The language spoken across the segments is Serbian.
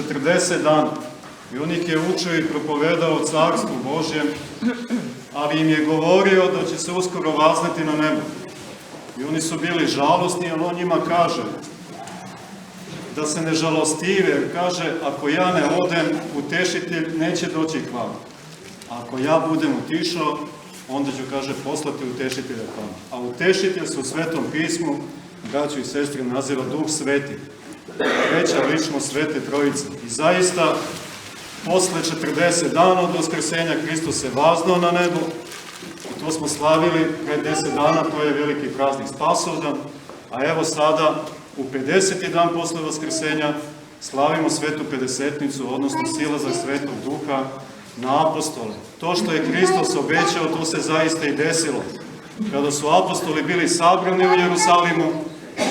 40 dana. I on ih je učio i propovedao o Carstvu Božjem, ali im je govorio da će se uskoro vazneti na nebo. I oni su bili žalosni, ali on njima kaže da se ne žalostive, jer kaže, ako ja ne odem, utešitelj neće doći k vam. Ako ja budem otišao, onda ću, kaže, poslati utešitelja k vam. A utešitelj se u Svetom pismu, braćo i sestre, naziva Duh Sveti. Treća ličnost Svete Trojice. I zaista, posle 40 dana od Vaskrsenja, Hristos se vaznuo na nebo. I to smo slavili pred 10 dana, to je veliki praznik Spasovdan. A evo sada, u 50. dan posle Vaskrsenja, slavimo Svetu Pedesetnicu, odnosno silazak Svetog Duha na apostole. To što je Hristos obećao, to se zaista i desilo. Kada su apostoli bili sabrani u Jerusalimu,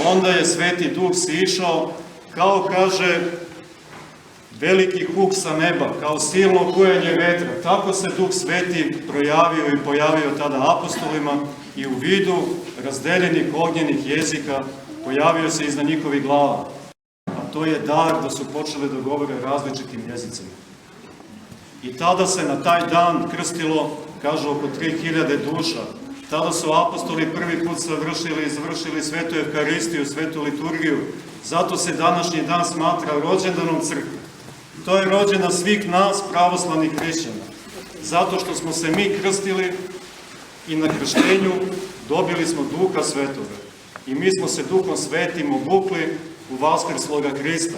onda je Sveti Duh sišao, kao kaže veliki huk sa neba, kao silno kujanje vetra. Tako se Duh Sveti projavio i pojavio tada apostolima i u vidu razdeljenih ognjenih jezika pojavio se iznad njihovih glava. A to je dar da su počeli da govore različitim jezicima. I tada se na taj dan krstilo, kažu, oko 3000 duša. Tada su apostoli prvi put izvršili svetu Evharistiju, svetu liturgiju. Zato se današnji dan smatra rođendanom crkve. To je rođendan svih nas, pravoslavnih hrišćana. Zato što smo se mi krstili i na krštenju dobili smo Duha Svetoga. I mi smo se Duhom Svetim obukli u vaskrsloga Hrista.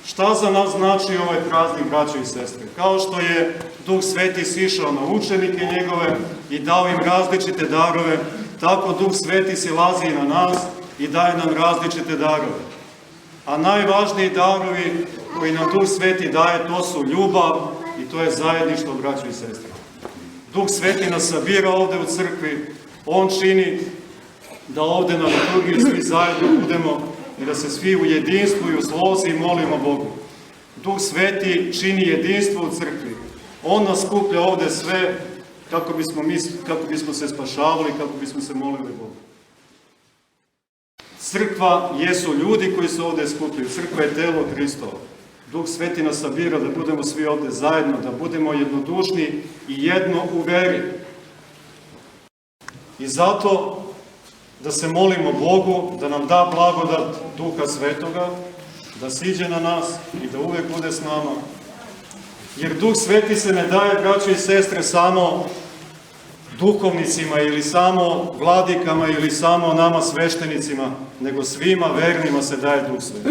Šta za nas znači ovaj praznik, braćo i sestre? Kao što je Duh Sveti sišao na učenike njegove i dao im različite darove, tako Duh Sveti silazi i na nas i daje nam različite darove. A najvažniji darovi koji nam Duh Sveti daje, to su ljubav i to je zajedništvo, braćo i sestre. Duh Sveti nas sabira ovde u crkvi, on čini da ovde na liturgiji svi zajedno budemo i da se svi u jedinstvu i u slozi molimo Bogu. Duh Sveti čini jedinstvo u crkvi. On nas skuplja ovde sve kako bismo se spašavali, kako bismo se molili Bogu. Crkva jesu ljudi koji se ovde skupljaju. Crkva je telo Hristovo. Duh Sveti nas sabira da budemo svi ovde zajedno, da budemo jednodušni i jedno u veri. I zato da se molimo Bogu da nam da blagodat Duha Svetoga, da siđe na nas i da uvek bude s nama. Jer Duh Sveti se ne daje, braćo i sestre, samo duhovnicima ili samo vladikama ili samo nama sveštenicima, nego svima vernima se daje Duh Sveti.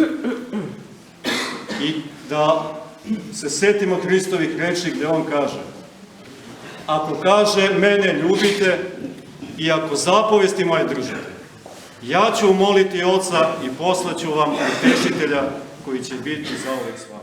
I da se setimo Hristovih reči gde on kaže: ako kaže mene ljubite i ako zapovesti moje držite, ja ću moliti Oca i poslaću vam utešitelja koji će biti zauvek s vama.